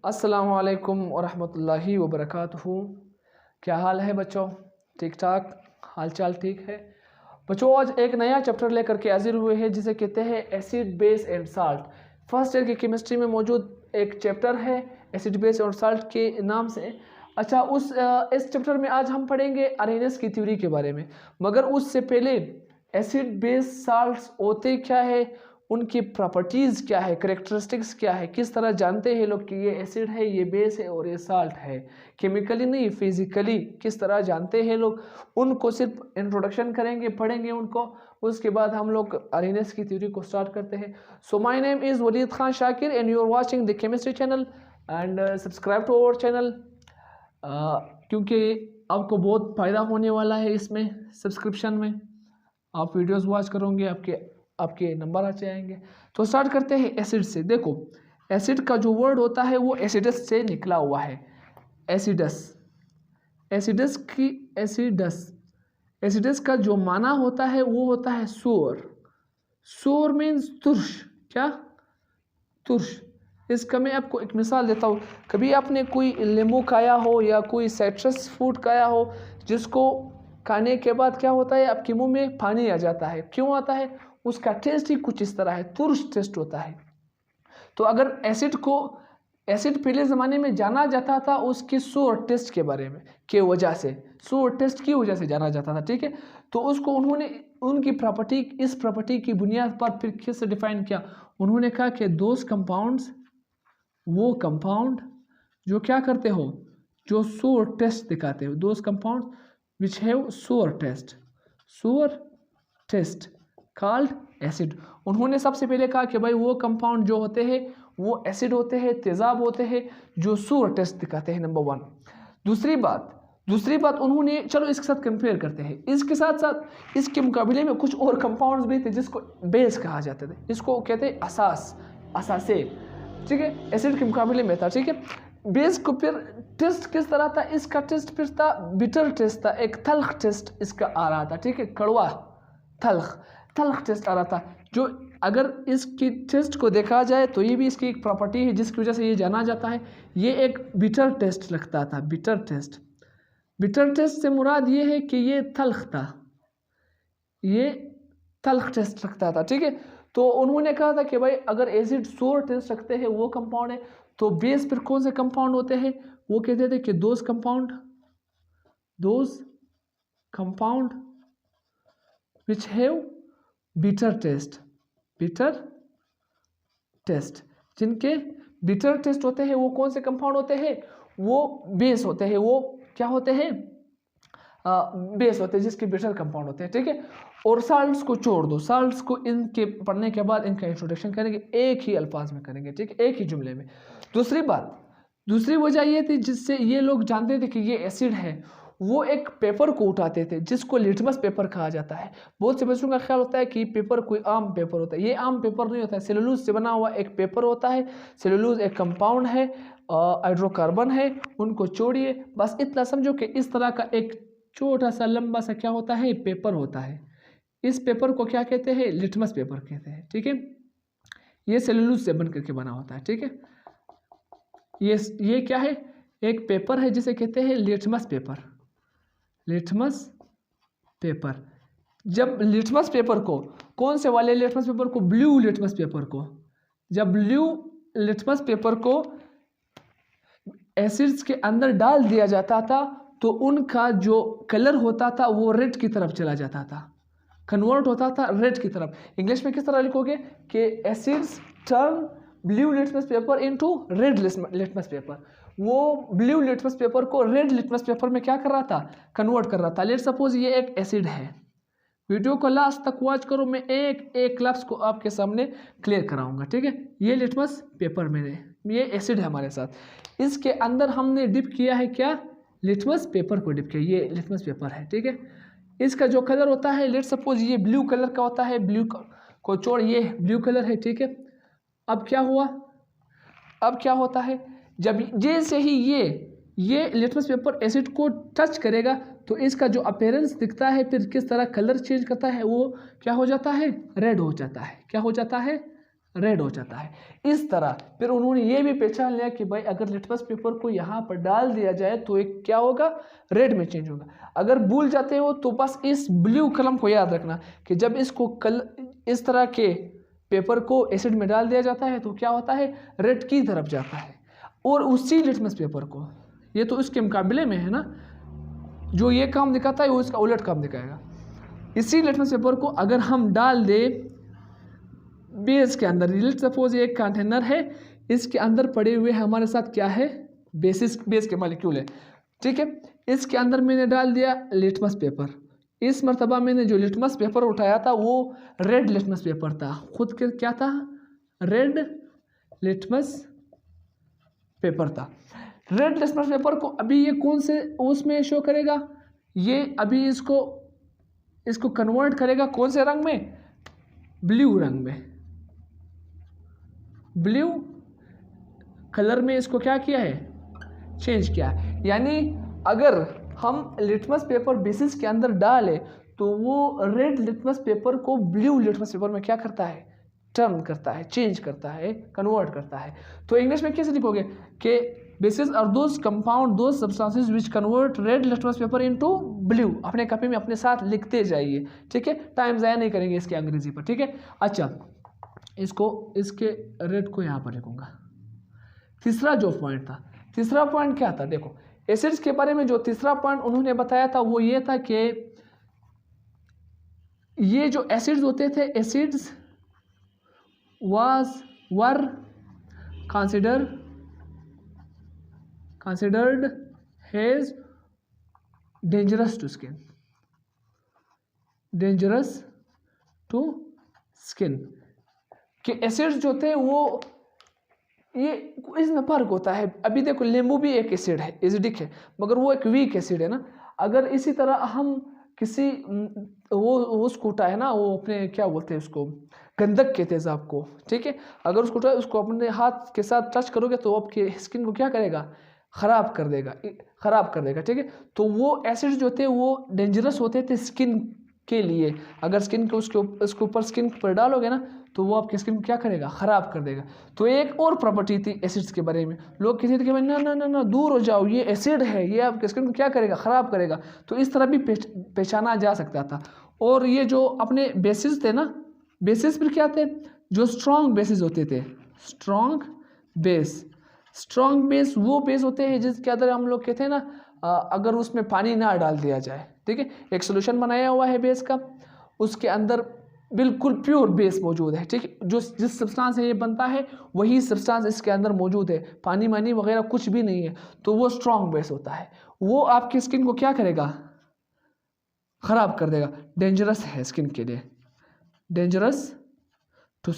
अस्सलामु अलैकुम वरहमतुल्लाहि वबरकातुहू। क्या हाल है बच्चों? ठीक ठाक, हाल चाल ठीक है बच्चों। आज एक नया चैप्टर लेकर के हाजिर हुए हैं जिसे कहते हैं acid base and salt. First year की केमिस्ट्री में मौजूद एक चैप्टर है एसिड बेस और साल्ट के नाम से। अच्छा, इस चैप्टर में आज हम पढ़ेंगे अरेनेस की थ्योरी के बारे में, मगर उससे पहले एसिड बेस साल्ट्स होते क्या है, उनकी प्रॉपर्टीज़ क्या है, करेक्टरिस्टिक्स क्या है, किस तरह जानते हैं लोग कि ये एसिड है, ये बेस है और ये साल्ट है। केमिकली नहीं, फिजिकली किस तरह जानते हैं लोग, उनको सिर्फ इंट्रोडक्शन करेंगे, पढ़ेंगे उनको। उसके बाद हम लोग अरेनेस की थ्योरी को स्टार्ट करते हैं। So my name is Waleed Khan Shakir and you are watching the chemistry channel and subscribe to our channel, क्योंकि आपको बहुत फ़ायदा होने वाला है इसमें। सब्सक्रिप्शन में आप वीडियोस वॉच करोगे, आपके नंबर अच्छे आएंगे। तो स्टार्ट करते हैं एसिड से। देखो, एसिड का जो वर्ड होता है वो एसिडस से निकला हुआ है। एसिडस, एसिडस का जो माना होता है वो होता है सोर। सोर मीन्स तुर्श। क्या? तुर्श। इसका मैं आपको एक मिसाल देता हूँ। कभी आपने कोई नींबू खाया हो या कोई साइट्रस फ्रूट खाया हो जिसको खाने के बाद क्या होता है, आपके मुंह में पानी आ जाता है। क्यों आता है? उसका टेस्ट ही कुछ इस तरह है, तुर्श टेस्ट होता है। तो अगर एसिड पहले ज़माने में जाना जाता था उसके सोर टेस्ट के बारे में, के वजह से, सोर टेस्ट की वजह से जाना जाता था। ठीक है, तो उसको उन्होंने उनकी प्रॉपर्टी, इस प्रॉपर्टी की बुनियाद पर फिर किससे डिफाइन किया? उन्होंने कहा कि दोज कंपाउंड्स, वो कंपाउंड जो क्या करते हो, जो सोर टेस्ट दिखाते हो, दोज कंपाउंड विच हैव सोर टेस्ट कॉल्ड एसिड। उन्होंने सबसे पहले कहा कि भाई वो कंपाउंड जो होते हैं वो एसिड होते हैं, तेजाब होते हैं, जो सोर टेस्ट दिखाते हैं, नंबर 1। दूसरी बात उन्होंने, चलो इसके साथ कंपेयर करते हैं। इसके साथ साथ इसके मुकाबले में कुछ और कंपाउंड्स भी थे जिसको बेस कहा जाते थे। इसको कहते हैं असासे। ठीक है, एसिड के मुकाबले में था। ठीक है, बेस को फिर टेस्ट किस तरह था? इसका टेस्ट फिर था बिटर टेस्ट था, एक तल्ख टेस्ट इसका आ रहा था। ठीक है, कड़वा तल्ख टेस्ट आ रहा था। जो अगर इसकी टेस्ट को देखा जाए तो ये भी इसकी एक प्रॉपर्टी है जिसकी वजह से ये जाना जाता है। ये एक बिटर टेस्ट लगता था, बिटर टेस्ट से मुराद ये है कि ये तल्ख था, ये तल्ख टेस्ट रखता था। ठीक है, तो उन्होंने कहा था कि भाई अगर एसिड सोर टेस्ट रखते हैं वो कंपाउंड है, तो बेस फिर कौन से कंपाउंड होते हैं? वो कहते थे कि those compound which have bitter taste, जिनके बिटर टेस्ट होते हैं वो कौन से कंपाउंड होते हैं? वो बेस होते हैं। वो क्या होते हैं? बेस होते हैं जिसके बिटर कंपाउंड होते हैं। ठीक है, और साल्ट्स को छोड़ दो, साल्ट्स को इनके पढ़ने के बाद इनका इंट्रोडक्शन करेंगे, एक ही अल्फाज में करेंगे। ठीक है, एक ही जुमले में। दूसरी वजह ये थी जिससे ये लोग जानते थे कि ये एसिड है, वो एक पेपर को उठाते थे जिसको लिटमस पेपर कहा जाता है। बहुत से बच्चों का ख्याल होता है कि पेपर कोई आम पेपर होता है। ये आम पेपर नहीं होता है, सेलुलोज से बना हुआ एक पेपर होता है। सेलुलोज एक कंपाउंड है, हाइड्रोकार्बन है, उनको छोड़िए, बस इतना समझो कि इस तरह का एक छोटा सा लंबा सा क्या होता है, पेपर होता है। इस पेपर को क्या कहते हैं? लिटमस पेपर कहते हैं। ठीक है, ये सेलुलोज से बन करके बना होता है। ठीक है, ये क्या है? एक पेपर है जिसे कहते हैं लिटमस पेपर। जब लिटमस पेपर को, कौन से वाले लिटमस पेपर को? ब्लू लिटमस पेपर को। जब ब्लू लिटमस पेपर को एसिड्स के अंदर डाल दिया जाता था तो उनका जो कलर होता था वो रेड की तरफ चला जाता था, कन्वर्ट होता था रेड की तरफ। इंग्लिश में किस तरह लिखोगे कि acids turn blue litmus paper into red litmus paper. वो ब्लू लिटमस पेपर को रेड लिटमस पेपर में क्या कर रहा था? कन्वर्ट कर रहा था। लेट्स सपोज ये एक एसिड है। वीडियो को लास्ट तक वॉच करो, मैं एक एक लफ्ज़ को आपके सामने क्लियर कराऊंगा। ठीक है, ये लिटमस पेपर में ये एसिड है हमारे साथ, इसके अंदर हमने डिप किया है क्या? लिटमस पेपर को डिप किया। ये लिटमस पेपर है। ठीक है, इसका जो कलर होता है, लेट्स सपोज ये ब्लू कलर का होता है, ब्लू को छोड़ ये ब्लू कलर है। ठीक है, अब क्या हुआ? अब क्या होता है? जब जैसे ही ये लिटमस पेपर एसिड को टच करेगा तो इसका जो अपीयरेंस दिखता है, फिर किस तरह कलर चेंज करता है, वो क्या हो जाता है? रेड हो जाता है। क्या हो जाता है? रेड हो जाता है। इस तरह फिर उन्होंने ये भी पहचान लिया कि भाई अगर लिटमस पेपर को यहाँ पर डाल दिया जाए तो एक क्या होगा, रेड में चेंज होगा। अगर भूल जाते हो तो बस इस ब्लू कलम को याद रखना कि जब इसको इस तरह के पेपर को एसिड में डाल दिया जाता है तो क्या होता है, रेड की तरफ जाता है। और उसी लिटमस पेपर को, ये तो इसके मुकाबले में है ना, जो ये काम दिखाता है वो इसका उलट काम दिखाएगा। इसी लिटमस पेपर को अगर हम डाल दें बेस के अंदर, लेट्स सपोज ये एक कंटेनर है, इसके अंदर पड़े हुए हमारे साथ क्या है, बेस के मॉलिक्यूल है, ठीक है। इसके अंदर मैंने डाल दिया लिटमस पेपर। इस मर्तबा मैंने जो लिटमस पेपर उठाया था वो रेड लिटमस पेपर था, खुद के क्या था, रेड लिटमस पेपर था। रेड लिटमस पेपर को अभी ये कौन से उसमें शो करेगा, ये अभी इसको कन्वर्ट करेगा कौन से रंग में, ब्लू रंग में, ब्लू कलर में इसको क्या किया है, चेंज किया है। यानी अगर हम लिटमस पेपर बेसिस के अंदर डालें तो वो रेड लिटमस पेपर को ब्लू लिटमस पेपर में क्या करता है, टर्न करता है, चेंज करता है, कन्वर्ट करता है। तो इंग्लिश में कैसे लिखोगे कि bases are those compound those substances which convert red litmus paper into blue. अपने कॉपी में अपने साथ लिखते जाइए, ठीक है, टाइम ज़ाया नहीं करेंगे इसके अंग्रेजी पर, ठीक है। अच्छा, इसके रेड को यहाँ पर लिखूंगा। तीसरा जो पॉइंट था, तीसरा पॉइंट क्या था, देखो एसिड्स के बारे में जो तीसरा पॉइंट उन्होंने बताया था वो ये था कि ये जो एसिड्स होते थे, acids were considered as dangerous to skin, कि एसिड्स जो थे वो ये इसमें फर्क होता है। अभी देखो नींबू भी एक एसिड है, एसिडिक है, मगर वो एक वीक एसिड है ना। अगर इसी तरह हम किसी वो उसको उठाए ना, वो अपने क्या बोलते हैं उसको, गंधक के तेजाब को, ठीक है, अगर उसको उठाए उसको अपने हाथ के साथ टच करोगे तो आपके स्किन को क्या करेगा, ख़राब कर देगा, ठीक है। तो वो एसिड जो थे वो डेंजरस होते थे स्किन के लिए। अगर स्किन को उसके ऊपर स्किन पर डालोगे ना तो वो आपकी स्किन को क्या करेगा, ख़राब कर देगा। तो एक और प्रॉपर्टी थी एसिड्स के बारे में, लोग कहते थे कि ना ना ना ना दूर हो जाओ, ये एसिड है, ये आपकी स्किन को क्या करेगा, ख़राब करेगा। तो इस तरह भी पहचाना जा सकता था। और ये जो अपने बेसिस थे ना, बेसिस फिर क्या थे, जो स्ट्रॉन्ग बेसिस होते थे, स्ट्रॉन्ग बेस वो बेस होते हैं जिसके अंदर हम लोग कहते हैं ना, अगर उसमें पानी ना डाल दिया जाए, ठीक है, एक सोल्यूशन बनाया हुआ है बेस का, उसके अंदर बिल्कुल प्योर बेस मौजूद है, ठीक है, जिस सब्सटेंस से ये बनता है वही सब्सटेंस इसके अंदर मौजूद है, पानी मानी वगैरह कुछ भी नहीं है, तो वो स्ट्रॉन्ग बेस होता है। वो आपकी स्किन को क्या करेगा, ख़राब कर देगा, डेंजरस है स्किन के लिए, डेंजरस टू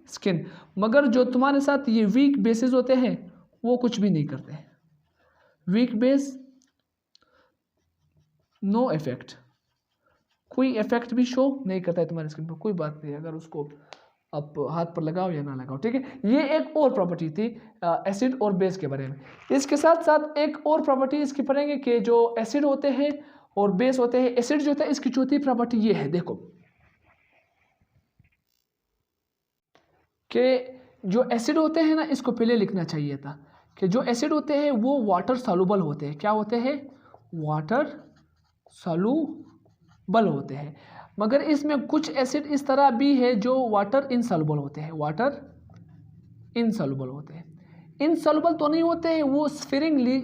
स्किन। मगर जो तुम्हारे साथ ये वीक बेसिस होते हैं वो कुछ भी नहीं करते, वीक बेस नो इफेक्ट, कोई इफेक्ट भी शो नहीं करता है तुम्हारी स्किन पर, कोई बात नहीं, अगर उसको आप हाथ पर लगाओ या ना लगाओ, ठीक है। ये एक और प्रॉपर्टी थी एसिड और बेस के बारे में। इसके साथ साथ एक और प्रॉपर्टी इसकी पढ़ेंगे कि जो एसिड होते हैं और बेस होते हैं, एसिड जो होता है इसकी चौथी प्रॉपर्टी ये है, देखो कि जो एसिड होते हैं ना, इसको पहले लिखना चाहिए था कि जो एसिड होते हैं वो वाटर सॉल्युबल होते हैं। क्या होते हैं, वाटर सॉल्युबल होते हैं। मगर इसमें कुछ एसिड इस तरह भी है जो वाटर इनसॉल्युबल होते हैं, वाटर इनसॉल्युबल होते हैं। इनसॉल्युबल तो नहीं होते हैं, वो स्फेरिंगली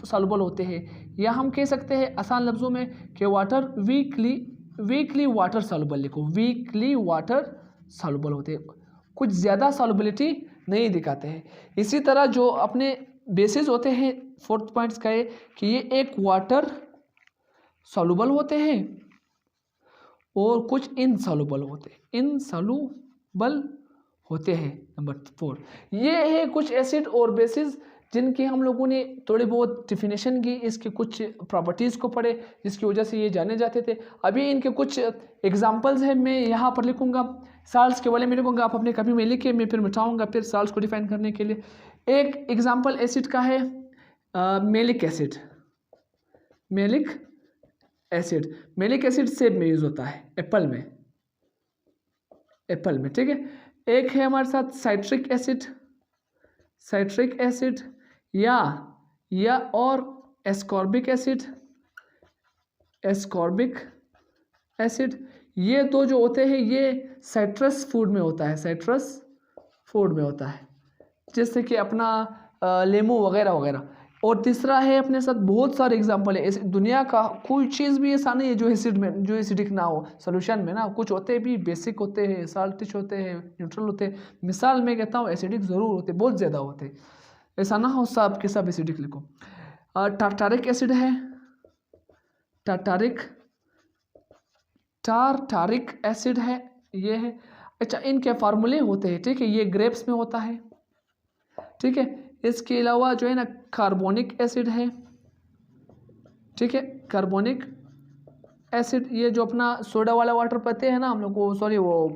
सॉल्युबल होते हैं, या हम कह सकते हैं आसान लफ्ज़ों में कि वाटर वीकली वाटर सॉल्युबल लिखो, वीकली वाटर सॉल्युबल होते हैं, कुछ ज़्यादा सॉल्युबिलिटी नहीं दिखाते हैं। इसी तरह जो अपने बेसिस होते हैं, फोर्थ पॉइंट्स का है कि ये एक वाटर सॉल्युबल होते हैं और कुछ इनसॉल्युबल होते हैं, नंबर 4। ये है कुछ एसिड और बेसिस जिनकी हम लोगों ने थोड़ी बहुत डिफिनेशन की, इसके कुछ प्रॉपर्टीज़ को पढ़े जिसकी वजह से ये जाने जाते थे। अभी इनके कुछ एग्जांपल्स हैं, मैं यहाँ पर लिखूँगा, साल्ट्स के वाले में लिखूँगा, आप अपने कॉपी में लिखे, मैं फिर मिटाऊँगा फिर साल्ट्स को डिफाइन करने के लिए। एक एग्जाम्पल एसिड का है मेलिक एसिड सेब में यूज़ होता है, एप्पल में, एप्पल में, ठीक है। एक है हमारे साथ साइट्रिक एसिड या और एस्कॉर्बिक एसिड। ये दो जो होते हैं ये साइट्रस फूड में होता है, जैसे कि अपना लेमू वगैरह वगैरह। और तीसरा है अपने साथ बहुत सारे एग्जाम्पल है, दुनिया का कोई चीज़ भी ऐसा नहीं है जो एसिडिक ना हो। सोल्यूशन में ना कुछ होते भी बेसिक होते हैं, साल्टिश होते हैं, न्यूट्रल होते हैं। मिसाल में कहता हूँ एसिडिक ज़रूर होते, बहुत ज़्यादा होते, ऐसा ना हो सब के सब एसिडिक लिखो। टार्टारिक एसिड है, टार्टारिक एसिड है, ये है। अच्छा, इनके फार्मूले होते हैं, ठीक है। ये ग्रेप्स में होता है, ठीक है। इसके अलावा जो है ना कार्बोनिक एसिड है, ठीक है। कार्बोनिक एसिड ये जो अपना सोडा वाला वाटर पीते हैं ना हम लोग को, सॉरी वो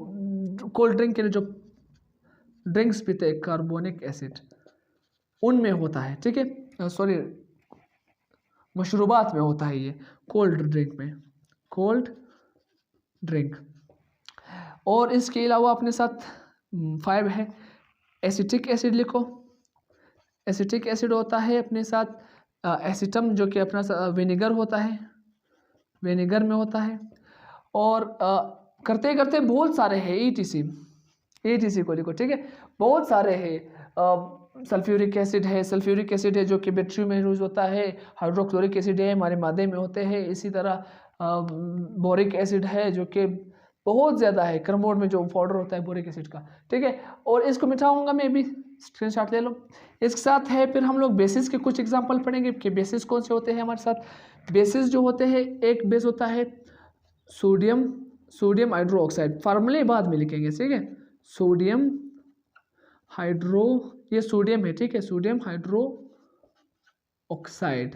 कोल्ड ड्रिंक के लिए जो ड्रिंक्स पीते हैं, कार्बोनिक एसिड उनमें होता है, ठीक है। सॉरी मशरूबात में होता है ये, कोल्ड ड्रिंक। और इसके अलावा अपने साथ 5 है एसिटिक एसिड लिखो। एसिटिक एसिड होता है अपने साथ एसिटम जो कि अपना विनेगर होता है, विनेगर में होता है। और करते करते बहुत सारे हैं, ETC को लिखो, ठीक है। बहुत सारे हैं। सल्फ्यूरिक एसिड है जो कि बैटरी में यूज होता है। हाइड्रोक्लोरिक एसिड है, हमारे मादे में होते हैं। इसी तरह बोरिक एसिड है जो कि बहुत ज़्यादा है, क्रमोड में जो पाउडर होता है बोरिक एसिड का, ठीक है। और इसको मिटाऊंगा मैं भी, स्क्रीनशॉट ले लो। इसके साथ है फिर हम लोग बेसिस के कुछ एग्जांपल पढ़ेंगे कि बेसिस कौन से होते हैं हमारे साथ। बेसिस जो होते हैं, एक बेस होता है सोडियम हाइड्रो ऑक्साइड, फार्मूले बाद में लिखेंगे, ठीक है। सोडियम हाइड्रो, ये सोडियम है, ठीक है। सोडियम हाइड्रो ऑक्साइड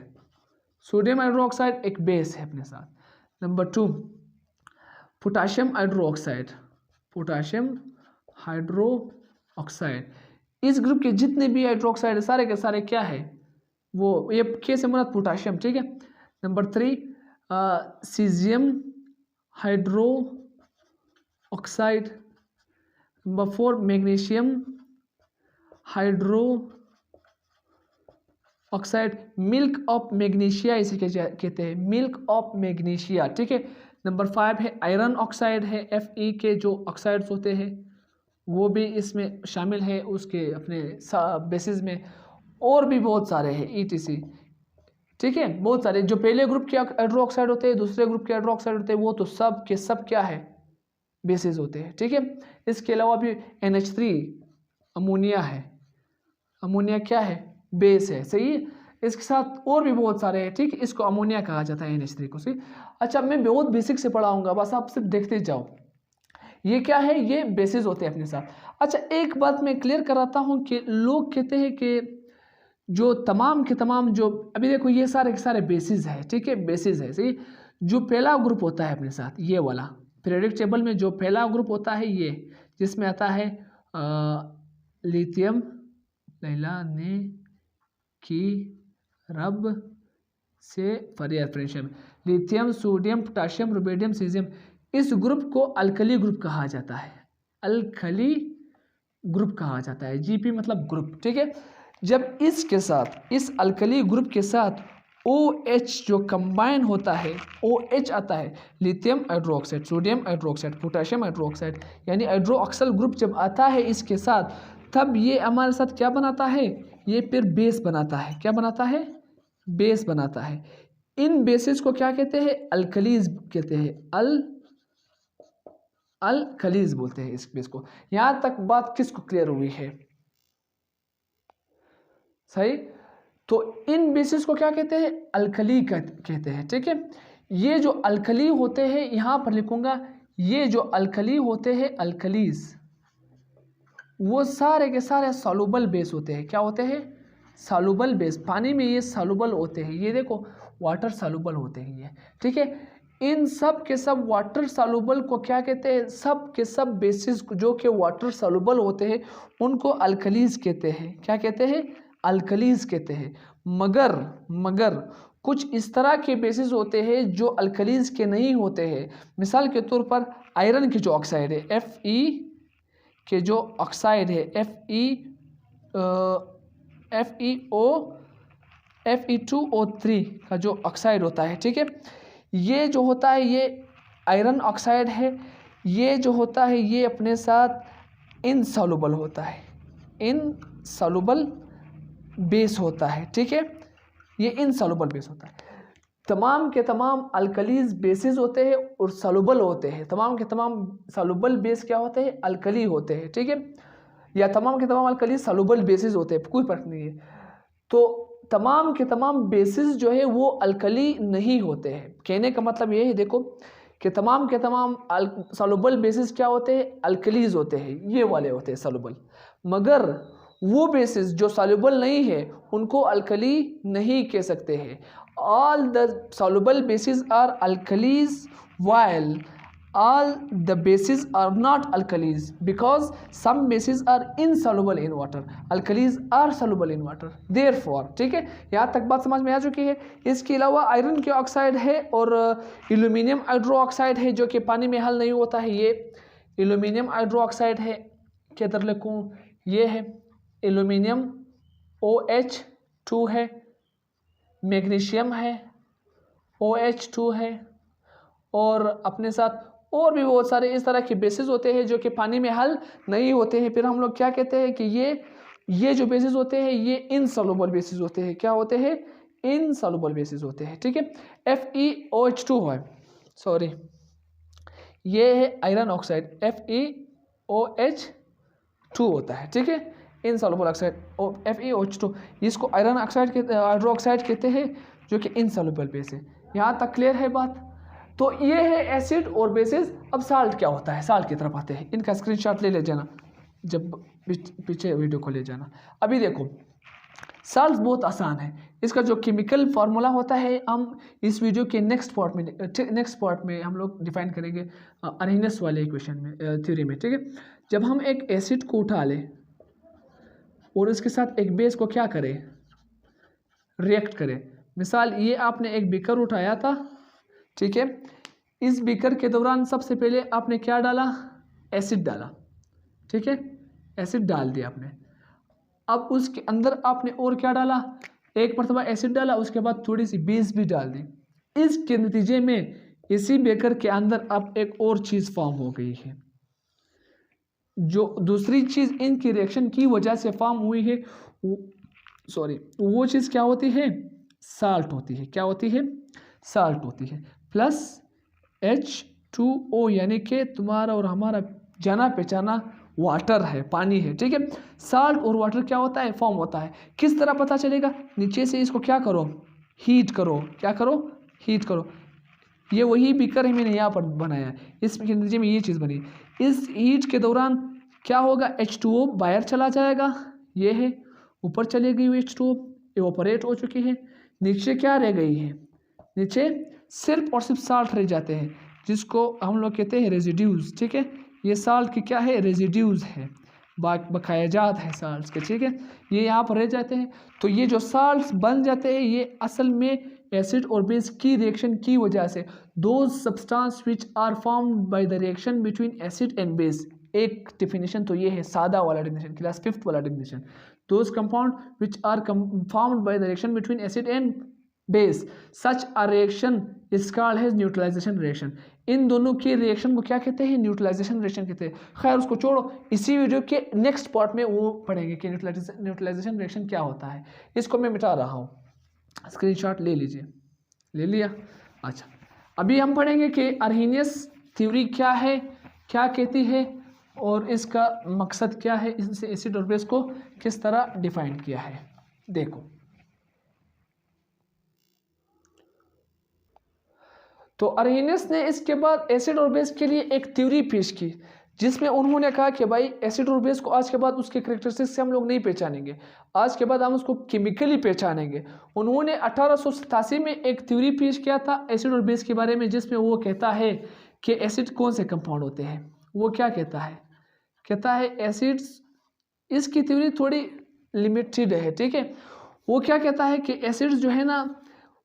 एक बेस है अपने साथ। Number 2 potassium hydro oxide. इस ग्रुप के जितने भी हाइड्रोक्साइड सारे के सारे क्या है, वो ये के से मुराद पोटाशियम, ठीक है। Number 3 caesium hydro oxide. Number 4 magnesium hydro oxide, milk of magnesia इसे कहते हैं, मिल्क ऑफ मैग्नीशिया, ठीक है। नंबर 5 है आयरन ऑक्साइड है, Fe के जो ऑक्साइड्स होते हैं वो भी इसमें शामिल है उसके अपने बेसिस में। और भी बहुत सारे हैं ETC, ठीक है। बहुत सारे जो पहले ग्रुप के हाइड्रो ऑक्साइड होते हैं, दूसरे ग्रुप के हाइड्रो ऑक्साइड होते हैं, वो तो सब के सब क्या है, बेसिस होते हैं, ठीक है। इसके अलावा भी NH3 अमोनिया है, अमोनिया क्या है, बेस है, सही है। इसके साथ और भी बहुत सारे हैं, ठीक है। इसको अमोनिया कहा जाता है NH3 को, सही। अच्छा, मैं बहुत बेसिक से पढ़ाऊंगा, बस आप सिर्फ देखते जाओ। ये क्या है, ये बेसिस होते हैं अपने साथ। अच्छा, एक बात मैं क्लियर कराता हूँ कि लोग कहते हैं कि जो तमाम के तमाम जो अभी देखो ये सारे के सारे बेसिस है, ठीक है, बेसिस है, सही। जो पहला ग्रुप होता है अपने साथ ये वाला पीरियोडिक टेबल में जो पहला ग्रुप होता है ये, जिसमें आता है लिथियम, लैला ने की रब से फरिया francium, lithium, sodium, potassium, rubidium, caesium. इस ग्रुप को अल्कली ग्रुप कहा जाता है, अल्कली ग्रुप कहा जाता है। GP मतलब ग्रुप, ठीक है। जब इसके साथ, इस अल्कली ग्रुप के साथ OH जो कंबाइन होता है, OH आता है, lithium hydroxide, sodium hydroxide, potassium hydroxide, यानी हाइड्रोक्सल ग्रुप जब आता है इसके साथ, तब ये हमारे साथ क्या बनाता है, ये फिर बेस बनाता है। क्या बनाता है, बेस बनाता है। इन बेसिस को क्या कहते हैं, अल्कलीज कहते हैं, अल्कलीज बोलते हैं इस बेस को। यहां तक बात किसको क्लियर हुई है, सही। तो इन बेसिस को क्या कहते हैं, अल्कली कहते हैं, ठीक है। ये जो अल्कली होते हैं, यहां पर लिखूंगा, ये जो अल्कली होते हैं, अल्कलीज, वो सारे के सारे सॉल्युबल बेस होते हैं। क्या होते हैं, सॉल्युबल बेस। पानी में ये सॉल्युबल होते हैं, ये देखो वाटर सॉल्युबल होते हैं ये, ठीक है। इन सब के सब वाटर सॉल्युबल को क्या कहते हैं, सब के सब बेसिस जो कि वाटर सॉल्युबल होते हैं उनको अल्कलीज कहते हैं। क्या कहते हैं, अल्कलीज कहते हैं। मगर कुछ इस तरह के बेसिस होते हैं जो अल्कलीज के नहीं होते हैं। मिसाल के तौर पर आयरन के जो ऑक्साइड है Fe के जो ऑक्साइड है Fe2O3 का जो ऑक्साइड होता है, ठीक है, ये जो होता है ये आयरन ऑक्साइड है। ये जो होता है ये अपने साथ इनसॉल्युबल होता है, इनसॉल्युबल बेस होता है, ठीक है, ये इनसॉल्युबल बेस होता है। तमाम के तमाम अल्कलीज बेसिस होते हैं और सॉल्युबल होते हैं। तमाम के तमाम सॉल्युबल बेस क्या होते हैं? अल्कली होते हैं, ठीक है, या तमाम के तमाम अल्कली सॉल्युबल बेसिस होते हैं, कोई फर्क नहीं है। तो तमाम के तमाम बेसिस जो है वो अल्कली नहीं होते हैं। कहने का मतलब ये है, देखो कि तमाम के तमाम सॉल्युबल बेसिस क्या होते हैं? अल्कलीज होते हैं, ये वाले होते हैं सॉल्युबल। मगर वो बेसिस जो सॉल्युबल नहीं है उनको अल्कली नहीं कह सकते हैं। All the soluble bases are alkalis while all the bases are not alkalis because some bases are insoluble in water, alkalis are soluble in water, therefore, ठीक है, यहाँ तक बात समझ में आ चुकी है। इसके अलावा आयरन के ऑक्साइड है और एल्यूमिनियम हाइड्रोक्साइड है जो कि पानी में हल नहीं होता है। ये एल्यूमिनियम हाइड्रोक्साइड है, क्या तरह लिखूँ, ये है एल्यूमिनियम OH2 है, मैग्नीशियम है OH2 है, और अपने साथ और भी बहुत सारे इस तरह के बेसिस होते हैं जो कि पानी में हल नहीं होते हैं। फिर हम लोग क्या कहते हैं कि ये जो बेसिस होते हैं ये इनसॉल्युबल बेसिस होते हैं। क्या होते हैं? इनसॉल्युबल बेसिस होते हैं, ठीक है। FeOH2 है, सॉरी, ये है आयरन ऑक्साइड FeOH2 होता है, ठीक है, इनसॉल्युबल ऑक्साइड FeOH2, इसको आयरन ऑक्साइड के हाइड्रोक्साइड कहते हैं जो कि इनसॉल्युबल बेस है। यहाँ तक क्लियर है बात? तो ये है एसिड और बेसिस। अब साल्ट क्या होता है, साल्ट की तरफ आते हैं। इनका स्क्रीनशॉट ले जाना जब पीछे वीडियो को ले जाना। अभी देखो साल्ट बहुत आसान है, इसका जो केमिकल फार्मूला होता है हम इस वीडियो के नेक्स्ट पार्ट में हम लोग डिफाइन करेंगे अरहीनेस वाले इक्वेशन में, थ्योरी में, ठीक है। जब हम एक एसिड को उठा लें और उसके साथ एक बेस को क्या करें, रिएक्ट करें। मिसाल ये आपने एक बीकर उठाया था, ठीक है, इस बीकर के दौरान सबसे पहले आपने क्या डाला? एसिड डाला, ठीक है, एसिड डाल दिया आपने। अब उसके अंदर आपने और क्या डाला? एक मरतबा एसिड डाला, उसके बाद थोड़ी सी बेस भी डाल दी। इसके नतीजे में इसी बीकर के अंदर अब एक और चीज़ फॉर्म हो गई है। जो दूसरी चीज़ इनकी रिएक्शन की वजह से फॉर्म हुई है वो चीज़ क्या होती है? साल्ट होती है। क्या होती है? साल्ट होती है। प्लस H2O यानी कि तुम्हारा और हमारा जाना पहचाना वाटर है, पानी है, ठीक है। साल्ट और वाटर क्या होता है? फॉर्म होता है। किस तरह पता चलेगा? नीचे से इसको क्या करो? हीट करो। क्या करो? हीट करो। ये वही बीकर है मैंने यहाँ पर बनाया, इसके नतीजे में ये चीज़ बनी। इस हीट के दौरान क्या होगा? H2O बाहर चला जाएगा, ये है, ऊपर चली गई हुई H2O इवोपरेट हो चुकी है। नीचे क्या रह गई है? नीचे सिर्फ और सिर्फ साल्ट रह जाते हैं जिसको हम लोग कहते हैं रेजिड्यूज, ठीक है। ये साल्ट की क्या है? रेजिड्यूज है, बकायाजात है साल्ट के, ठीक है, ये यहाँ पर रह जाते हैं। तो ये जो साल्ट बन जाते हैं ये असल में एसिड और बेस की रिएक्शन की वजह से, those substance which are formed by the reaction between acid and base. एक डिफिनेशन तो ये है, सादा वाला डिफिनेशन, क्लास 5th वाला definition, those compound which are formed by the reaction between acid and base, such a reaction is called है neutralisation reaction. इन दोनों की रिएक्शन को क्या कहते हैं? न्यूट्रलाइजेशन रिएक्शन कहते हैं। खैर उसको छोड़ो, इसी वीडियो के नेक्स्ट पार्ट में वो पढ़ेंगे कि न्यूट्रलाइजेशन रिएक्शन क्या होता है। इसको मैं मिटा रहा हूँ, स्क्रीनशॉट ले लीजिए। ले लिया? अच्छा, अभी हम पढ़ेंगे कि अरहीनियस थ्योरी क्या है, क्या कहती है और इसका मकसद क्या है, इससे एसिड और बेस को किस तरह डिफाइन किया है। देखो तो अरहीनियस ने इसके बाद एसिड और बेस के लिए एक थ्योरी पेश की जिसमें उन्होंने कहा कि भाई एसिड और बेस को आज के बाद उसके कैरेक्टरिस्टिक्स से हम लोग नहीं पहचानेंगे, आज के बाद हम उसको केमिकली पहचानेंगे। उन्होंने 1887 में एक थ्योरी पेश किया था एसिड और बेस के बारे में, जिसमें वो कहता है कि एसिड कौन से कंपाउंड होते हैं। वो क्या कहता है? कहता है एसिड्स, इसकी थ्योरी थोड़ी लिमिटेड है, ठीक है। वो क्या कहता है कि एसिड्स जो है ना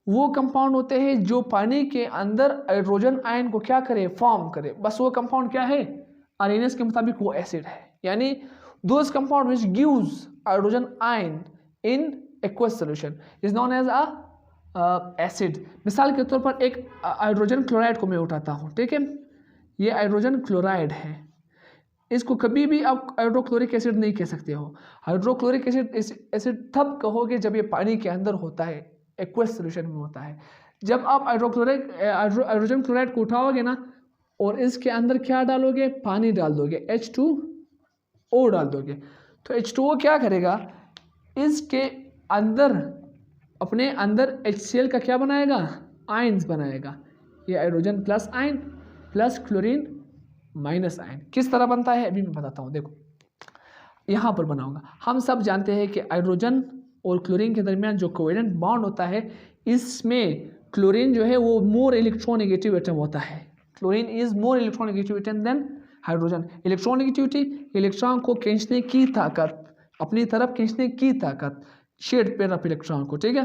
वो कंपाउंड होते हैं जो पानी के अंदर हाइड्रोजन आयन को क्या करे, फॉर्म करे। बस वो कंपाउंड क्या है, आरएनएस के मुताबिक वो एसिड है। यानी those compound which gives hydrogen ion in aqueous solution is known as a acid. मिसाल के तौर पर एक हाइड्रोजन क्लोराइड को मैं उठाता हूँ, ठीक है, ये हाइड्रोजन क्लोराइड है, इसको कभी भी आप हाइड्रोक्लोरिक एसिड नहीं कह सकते हो। हाइड्रोक्लोरिक एसिड तब कहोगे जब ये पानी के अंदर होता है, एक्वस सॉल्यूशन में होता है। जब आप हाइड्रोजन क्लोराइड को उठाओगे ना और इसके अंदर क्या डालोगे, पानी डाल दोगे, H2O डाल दोगे, तो H2O क्या करेगा, इसके अंदर अपने अंदर HCl का क्या बनाएगा, आयंस बनाएगा। ये hydrogen plus ion plus chlorine minus ion किस तरह बनता है अभी मैं बताता हूँ। देखो यहाँ पर बनाऊंगा। हम सब जानते हैं कि हाइड्रोजन और क्लोरीन के दरमियान जो कोवेलेंट बॉन्ड होता है, इसमें क्लोरीन जो है वो मोर इलेक्ट्रोनेगेटिव एटम होता है। Chlorine is more electronegative atom than hydrogen. Electronegativity, electron को खींचने की ताकत, अपनी तरफ खींचने की ताकत, शेड पेयर ऑफ इलेक्ट्रॉन को, ठीक है।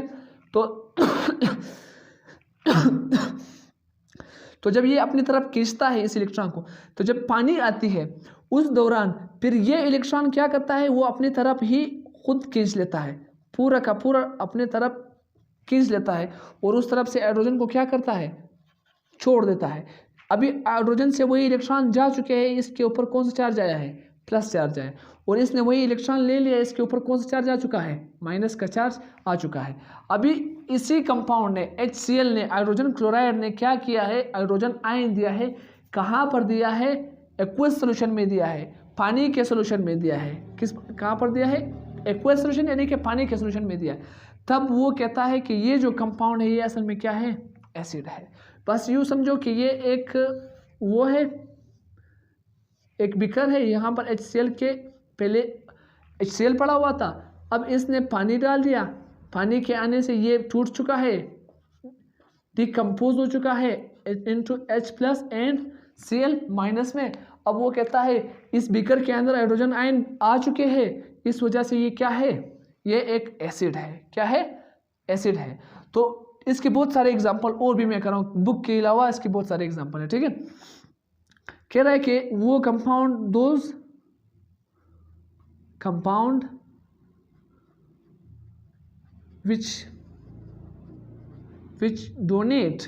तो जब ये अपनी तरफ खींचता है इस इलेक्ट्रॉन को, तो जब पानी आती है उस दौरान फिर ये इलेक्ट्रॉन क्या करता है, वो अपनी तरफ ही खुद खींच लेता है, पूरा का पूरा अपने तरफ खींच लेता है और उस तरफ से हाइड्रोजन को क्या करता है, छोड़ देता है। अभी हाइड्रोजन से वही इलेक्ट्रॉन जा चुके हैं, इसके ऊपर कौन सा चार्ज आया है, प्लस चार्ज आया, और इसने वही इलेक्ट्रॉन ले लिया, इसके ऊपर कौन सा चार्ज आ चुका है, माइनस का चार्ज आ चुका है। अभी इसी कंपाउंड ने, HCl ने, हाइड्रोजन क्लोराइड ने क्या किया है, हाइड्रोजन आयन दिया है। कहाँ पर दिया है, एक्वस सॉल्यूशन में दिया है, पानी के सॉल्यूशन में दिया है। कहाँ पर दिया है, एक्वस सॉल्यूशन यानी कि पानी के सॉल्यूशन में दिया है। तब वो कहता है कि ये जो कंपाउंड है ये असल में क्या है, एसिड है। बस यूँ समझो कि ये एक वो है, एक बिकर है, यहाँ पर HCl के पहले HCl पड़ा हुआ था, अब इसने पानी डाल दिया, पानी के आने से ये टूट चुका है, डिकम्पोज हो चुका है into H plus and Cl minus में। अब वो कहता है इस बिकर के अंदर हाइड्रोजन आयन आ चुके हैं, इस वजह से ये क्या है, ये एक एसिड है। क्या है, एसिड है। तो इसके बहुत सारे एग्जाम्पल और भी मैं कर रहा हूँ, बुक के अलावा इसके बहुत सारे एग्जाम्पल है, ठीक है। कह रहा है कि वो compound, those compound which donate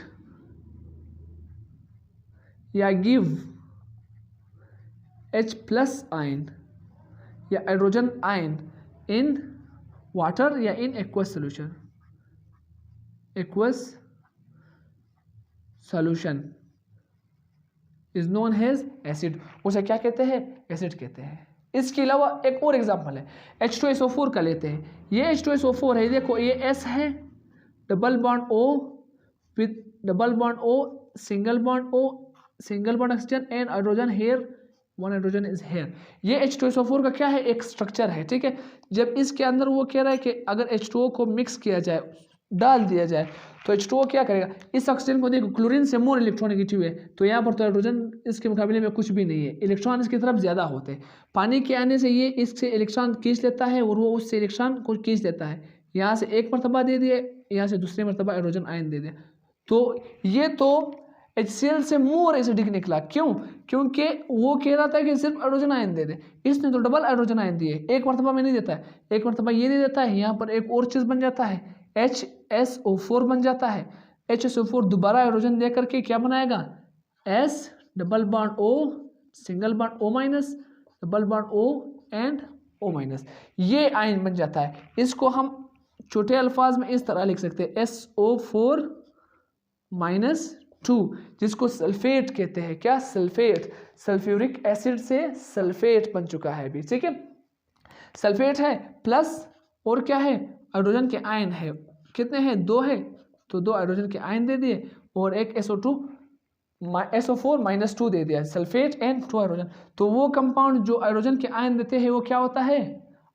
या give H plus ion या हाइड्रोजन आयन in water या in aqueous solution, aqueous solution is known as acid। उसे क्या कहते हैं, एसिड कहते हैं। इसके अलावा एक और एग्जांपल है, H2SO4 का लेते हैं। ये H2SO4 है, देखो ये S है, double bond O with double bond O, single bond O, single bond oxygen and hydrogen here, one hydrogen is here. ये H2SO4 का क्या है, एक स्ट्रक्चर है, ठीक है। जब इसके अंदर वो कह रहा है कि अगर H2O को मिक्स किया जाए, डाल दिया जाए, तो H2O क्या करेगा, इस ऑक्सीजन को देखो, क्लोरीन से मोर इलेक्ट्रोनेगेटिव है, तो यहाँ पर तो हाइड्रोजन इसके मुकाबले में कुछ भी नहीं है, इलेक्ट्रॉन इसकी तरफ ज़्यादा होते हैं। पानी के आने से ये इससे इलेक्ट्रॉन खींच लेता है और वो उससे इलेक्ट्रॉन को खींच लेता है। यहाँ से एक मरतबा दे दिए, यहाँ से दूसरी मरतबा हाइड्रोजन आयन दे दिया, तो ये तो HCl से मोर एसिडिक निकला। क्यों, क्योंकि वो कह रहा था कि सिर्फ हाइड्रोजन आयन दे दे, इसने तो डबल हाइड्रोजन आयन दिए, एक मरतबा में नहीं देता है, एक मरतबा ये दे देता है, यहाँ पर एक और चीज़ बन जाता है, HSO4 बन जाता है। HSO4 दोबारा हाइड्रोजन दे करके क्या बनाएगा, S double bond O, single bond O minus, double bond O and O minus, ये आयन बन जाता है। इसको हम छोटे अल्फाज में इस तरह लिख सकते हैं, SO4 माइनस 2, जिसको सल्फेट कहते हैं। क्या, सल्फेट, सल्फ्यूरिक एसिड से सल्फेट बन चुका है अभी, ठीक है। सल्फेट है प्लस और क्या है, हाइड्रोजन के आयन है, कितने हैं, 2 है, तो 2 हाइड्रोजन के आयन दे दिए और एक SO4 माइनस 2 दे दिया, सल्फेट एंड 2 हाइड्रोजन। तो वो कंपाउंड जो हाइड्रोजन के आयन देते हैं वो क्या होता है,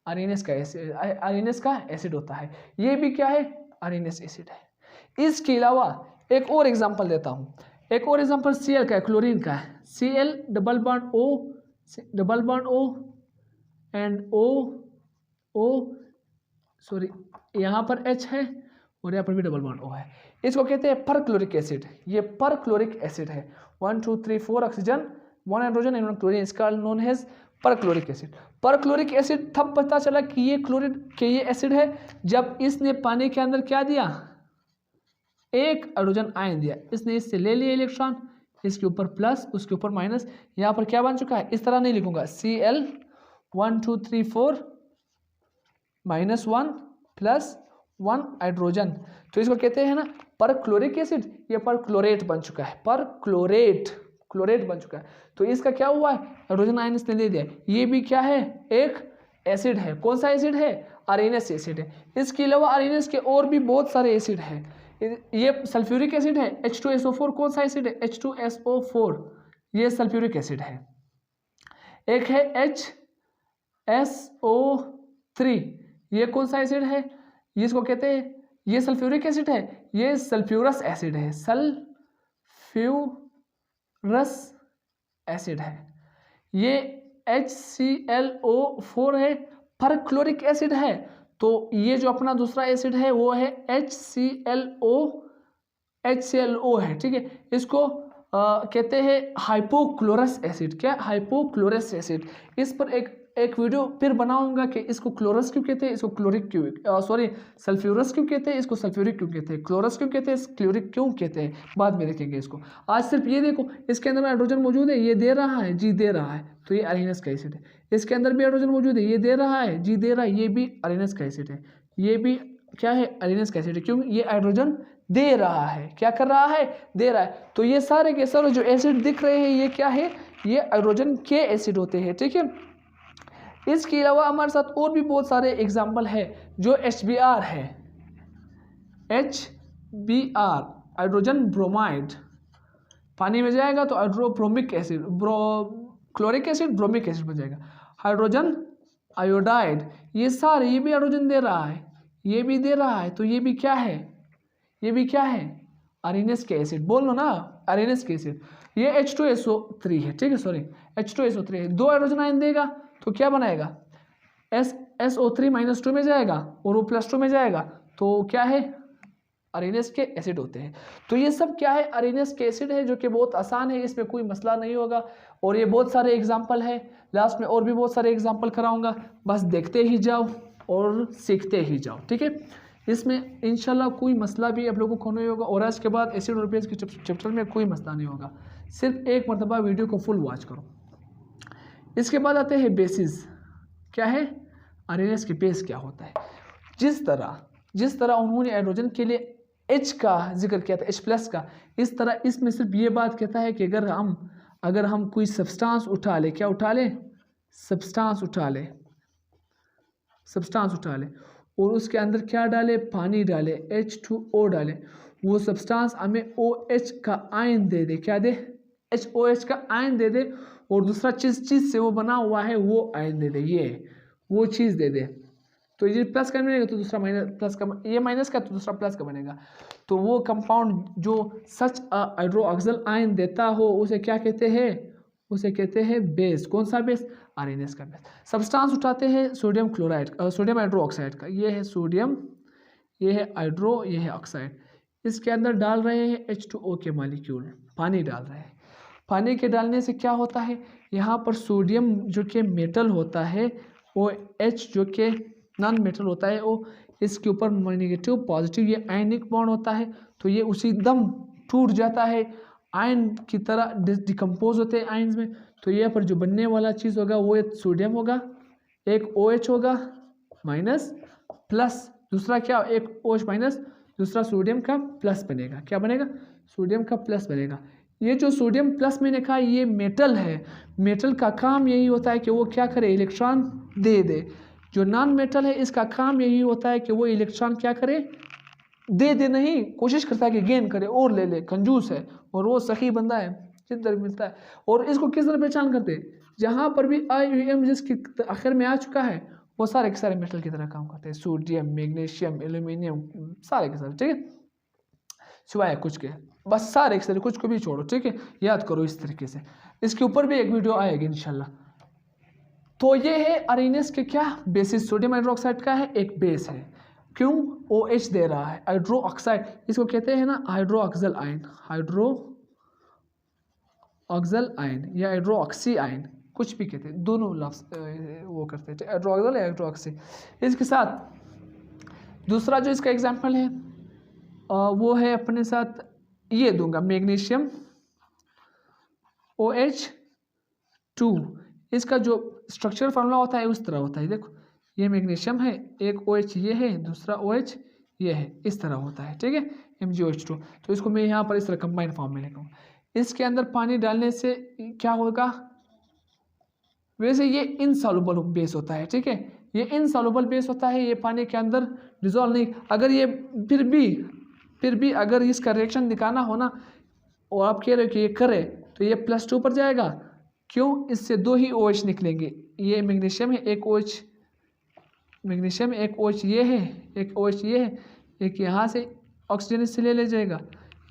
आरएनएस का एसिड, आरएनएस का एसिड होता है। ये भी क्या है, आरएनएस एसिड है। इसके अलावा एक और एग्जांपल देता हूँ, एक और एग्जांपल Cl का है, क्लोरीन का है। Cl double bond O, double bond O and O, sorry यहाँ पर H है और यहाँ पर भी डबल बॉन्ड O है। इसको कहते हैं परक्लोरिक एसिड। ये परक्लोरिक एसिड है। 1 2 3 4 ऑक्सीजन, 1 हाइड्रोजन एंड 1 क्लोरीन, इसका known has perchloric acid. Perchloric acid तब पता चला कि ये क्लोरीन के ये एसिड है जब इसने पानी के अंदर क्या दिया, एक हाइड्रोजन आयन दिया। इसने इससे ले लिया इलेक्ट्रॉन, इसके ऊपर प्लस उसके ऊपर माइनस, यहाँ पर क्या बन चुका है, इस तरह नहीं लिखूंगा, Cl 1 2 3 4 -1 प्लस 1 हाइड्रोजन, तो इसको कहते हैं ना परक्लोरिक एसिड। ये परक्लोरेट बन चुका है, क्लोरेट बन चुका है। तो इसका क्या हुआ है, हाइड्रोजन आयन इसने ले दिया। ये भी क्या है, एक एसिड है। कौन सा एसिड है, आरएनएस एसिड है। इसके अलावा आरएनएस के और भी बहुत सारे एसिड है। ये सल्फ्यूरिक एसिड है, H2SO4 कौन सा एसिड है, H2SO4, ये सल्फ्यूरिक एसिड है। एक है HSO3, ये कौन सा एसिड है, ये इसको कहते हैं, ये सल्फ्यूरिक एसिड है, ये सल्फ्यूरस एसिड है, सल्फ्यूरस एसिड है। ये HClO4 है, परक्लोरिक एसिड है। तो ये जो अपना दूसरा एसिड है वो है HClO है, ठीक है। इसको कहते हैं हाइपोक्लोरस एसिड। क्या, हाइपोक्लोरस एसिड। इस पर एक वीडियो फिर बनाऊंगा कि इसको क्लोरस क्यों कहते हैं, इसको क्लोरिक क्यों, सॉरी सल्फ्यूरस क्यों कहते हैं, इसको सल्फ्यूरिक क्यों कहते हैं, क्लोरस क्यों कहते हैं, क्लोरिक क्यों कहते हैं, बाद में देखेंगे इसको। आज सिर्फ ये देखो, इसके अंदर हाइड्रोजन मौजूद है, ये दे रहा है, जी दे रहा है, तो ये आरएनएस का एसिड है। इसके अंदर भी हाइड्रोजन मौजूद है, ये दे रहा है, जी दे रहा है, ये भी आरएनएस का एसिड है। ये भी क्या है, आरएनएस का एसिड है, क्योंकि ये हाइड्रोजन दे रहा है, क्या कर रहा है, दे रहा है। तो ये सारे के सारे जो एसिड दिख रहे हैं ये क्या है, ये हाइड्रोजन के एसिड होते हैं, ठीक है। इसके अलावा हमारे साथ और भी बहुत सारे एग्जाम्पल है, जो HBr है, HBr हाइड्रोजन ब्रोमाइड, पानी में जाएगा तो hydrobromic acid, chloric acid bromic acid बन जाएगा। हाइड्रोजन आयोडाइड, ये सारे, ये भी हाइड्रोजन दे रहा है, ये भी दे रहा है, तो ये भी क्या है, ये भी क्या है, आरएनएस के एसिड, बोल लो ना, आरएनएस के एसिड। ये H2SO3 है, ठीक है, सॉरी H2SO3 है, 2 हाइड्रोजन आयन देगा तो क्या बनाएगा, SO3 -2 में जाएगा और वो +2 में जाएगा, तो क्या है, आरएनएस के एसिड होते हैं। तो ये सब क्या है, आरएनएस के एसिड है, जो कि बहुत आसान है, इसमें कोई मसला नहीं होगा। और ये बहुत सारे एग्जाम्पल है, लास्ट में और भी बहुत सारे एग्जाम्पल कराऊंगा, बस देखते ही जाओ और सीखते ही जाओ, ठीक है। इसमें इंशाल्लाह कोई मसला भी आप लोगों को नहीं होगा, और आज के बाद एसिड और बेस के चैप्टर में कोई मसला नहीं होगा। सिर्फ एक मरतबा वीडियो को फुल वॉच करो। इसके बाद आते हैं बेसिस। क्या है, आरएनएस के बेस क्या होता है। जिस तरह उन्होंने हाइड्रोजन के लिए H का जिक्र किया था, H+ का, इस तरह इसमें सिर्फ ये बात कहता है कि अगर हम कोई सब्सटेंस उठा ले, क्या उठा ले, सब्सटेंस उठा ले और उसके अंदर क्या डाले, पानी डाले, H2O डाले, वो सब्सटेंस हमें OH का आयन दे दे, क्या दे, HOH का आयन दे दे, और दूसरा चीज से वो बना हुआ है वो आयन दे दे, ये वो चीज़ दे दे, तो ये प्लस का बनेगा तो दूसरा माइनस, प्लस का, ये माइनस का तो दूसरा प्लस का बनेगा। तो वो कंपाउंड जो सच हाइड्रोक्सिल आयन देता हो उसे क्या कहते हैं, उसे कहते हैं बेस। कौन सा बेस, आरएनएस का बेस। सब्सटेंस उठाते हैं सोडियम क्लोराइड, सोडियम हाइड्रोक्साइड का, ये है सोडियम, ये है हाइड्रो, ये है ऑक्साइड। इसके अंदर डाल रहे हैं H2O के मॉलिक्यूल, पानी डाल रहे हैं। पानी के डालने से क्या होता है, यहाँ पर सोडियम जो कि मेटल होता है, वो H जो कि नॉन मेटल होता है, वो इसके ऊपर नेगेटिव पॉजिटिव ये आयनिक बॉन्ड होता है, तो ये उसी दम टूट जाता है, आयन की तरह डिकम्पोज होते हैं आयन्स में। तो यहाँ पर जो बनने वाला चीज़ होगा वो एक सोडियम होगा, एक OH होगा माइनस प्लस, दूसरा क्या, एक OH माइनस, दूसरा सोडियम का प्लस बनेगा। क्या बनेगा, सोडियम का प्लस बनेगा। ये जो सोडियम प्लस मैंने कहा ये मेटल है, मेटल का काम यही होता है कि वो क्या करे, इलेक्ट्रॉन दे दे। जो नॉन मेटल है इसका काम यही होता है कि वो इलेक्ट्रॉन क्या करे, दे दे नहीं, कोशिश करता है कि गेन करे और ले ले, कंजूस है और वो सही बंदा है, जिधर मिलता है। और इसको किस तरह पहचान करते हैं, जहाँ पर भी IUM जिसके आखिर में आ चुका है वो सारे के सारे मेटल की तरह काम करते हैं, सोडियम, मैग्नीशियम, एल्यूमिनियम, सारे के सारे, ठीक है, सिवाय कुछ के, बस सारे के सारे, कुछ को भी छोड़ो, ठीक है, याद करो इस तरीके से। इसके ऊपर भी एक वीडियो आएगी इंशाल्लाह। तो ये है आरएनएस के क्या बेसिस, सोडियम हाइड्रोक्साइड का है एक बेस है। क्यों? OH दे रहा है, हाइड्रो ऑक्साइड, इसको कहते हैं ना हाइड्रो ऑक्सल आयन, हाइड्रो ऑक्सल आयन या हाइड्रो ऑक्सी आयन, कुछ भी कहते हैं, दोनों लफ्ज वो करते हैं, हाइड्रो ऑक्सल या हाइड्रो ऑक्सी। इसके साथ दूसरा जो इसका एग्जाम्पल है वो है अपने साथ ये दूंगा, मैग्नीशियम OH2। इसका जो स्ट्रक्चर फार्मूला होता है उस तरह होता है, देखो ये मैग्नीशियम है, एक OH ये है, दूसरा OH ये है, इस तरह होता है, ठीक है, MgOH2। तो इसको मैं यहाँ पर इस तरह कंबाइंड फॉर्म में लिखूँगा। इसके अंदर पानी डालने से क्या होगा? वैसे ये इनसॉल्युबल बेस होता है, ठीक है, ये इनसॉल्युबल बेस होता है, ये पानी के अंदर डिजोल्व नहीं, अगर ये फिर भी अगर इसका रिएक्शन दिखाना हो ना और आप कह रहे हो कि ये करे तो ये +2 पर जाएगा। क्यों? इससे 2 ही OH निकलेंगे, ये मैग्नीशियम है, एक OH मैग्नीशियम, एक OH ये है, एक OH ये है, एक यहाँ से ऑक्सीजन इससे ले जाएगा,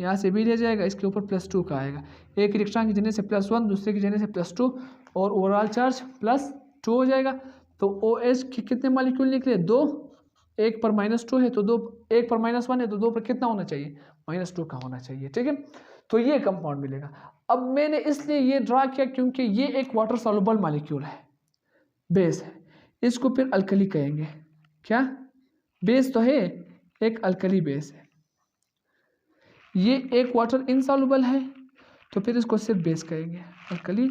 यहाँ से भी ले जाएगा, इसके ऊपर +2 का आएगा। एक इलेक्ट्रॉन की जगह से +1, दूसरे की जगह से +2 और ओवरऑल चार्ज +2 हो जाएगा। तो OH के कितने मॉलिक्यूल निकले? 2, एक पर -2 है तो 2, एक पर -1 है तो 2 पर कितना होना चाहिए? -2 का होना चाहिए, ठीक है। तो ये कंपाउंड मिलेगा। अब मैंने इसलिए ये ड्रा किया क्योंकि ये एक वाटर सॉल्युबल मॉलिक्यूल है, बेस है, इसको फिर अल्कली कहेंगे। क्या? बेस तो है, एक अल्कली बेस है। ये एक वाटर इनसॉल्युबल है तो फिर इसको सिर्फ बेस कहेंगे, अल्कली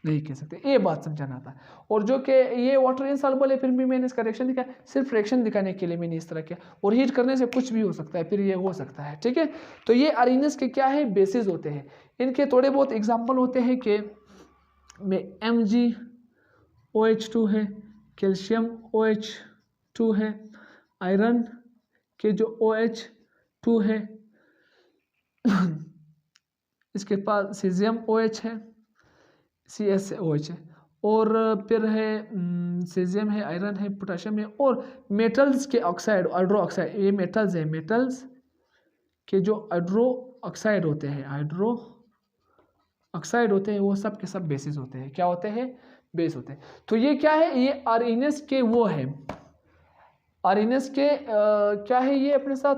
नहीं कह सकते, ये बात समझाना था। और जो कि ये वाटर इनसॉल्युबल है फिर भी मैंने इसका रिएक्शन दिखाया, सिर्फ रिएक्शन दिखाने के लिए मैंने इस तरह किया, और हीट करने से कुछ भी हो सकता है, फिर ये हो सकता है, ठीक है। तो ये अरेनियस के क्या है? बेसिस होते हैं। इनके थोड़े बहुत एग्जाम्पल होते हैं कि MgOH2 है, कैल्शियम OH2 है, आयरन के जो OH2 है इसके पास सीजियम OH है, CSOH है, और फिर है सीजियम है, आयरन है, पोटेशियम है, और मेटल्स के ऑक्साइड, हाइड्रो ऑक्साइड, ये मेटल्स है, मेटल्स के जो हाइड्रो ऑक्साइड होते हैं, हाइड्रो ऑक्साइड होते हैं, वो सब के सब बेसिस होते हैं। क्या होते हैं? बेस होते हैं। तो ये क्या है? ये आरएनएस के वो है, आरएनएस के क्या है ये अपने साथ?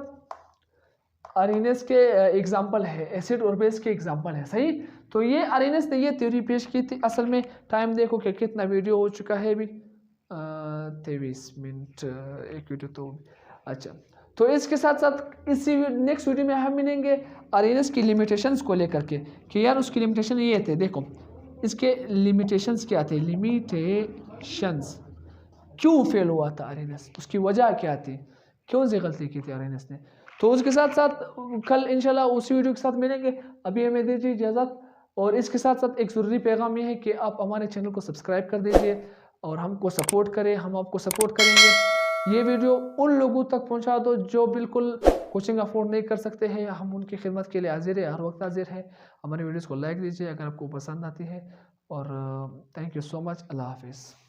आरएनएस के एग्जाम्पल है, एसिड और बेस के एग्जाम्पल है, सही। तो ये आरएनएस ने ये थ्योरी पेश की थी। असल में टाइम देखो कि कितना वीडियो हो चुका है अभी, 23 मिनट एक वीडियो तो। अच्छा, तो इसके साथ साथ इसी नेक्स्ट वीडियो में हम मिलेंगे आरएनएस की लिमिटेशंस को लेकर के, कि यार उसकी लिमिटेशन ये थे, देखो इसके लिमिटेशंस क्या थे, लिमिटेशंस क्यों फेल हुआ था आरएनएस, उसकी वजह क्या थी, क्यों से गलती की थी आरएनएस ने। तो उसके साथ साथ कल इंशाल्लाह उसी वीडियो के साथ मिलेंगे। अभी हमें दीजिए इजाज़त, और इसके साथ साथ एक ज़रूरी पैगाम ये है कि आप हमारे चैनल को सब्सक्राइब कर दीजिए और हमको सपोर्ट करें, हम आपको सपोर्ट करेंगे। ये वीडियो उन लोगों तक पहुंचा दो जो बिल्कुल कोचिंग अफोर्ड नहीं कर सकते हैं, हम उनकी खिदमत के लिए हाजिर है, हर वक्त हाजिर है। हमारे वीडियोज़ को लाइक दीजिए अगर आपको पसंद आती है, और थैंक यू सो मच। अल्लाह हाफिज़।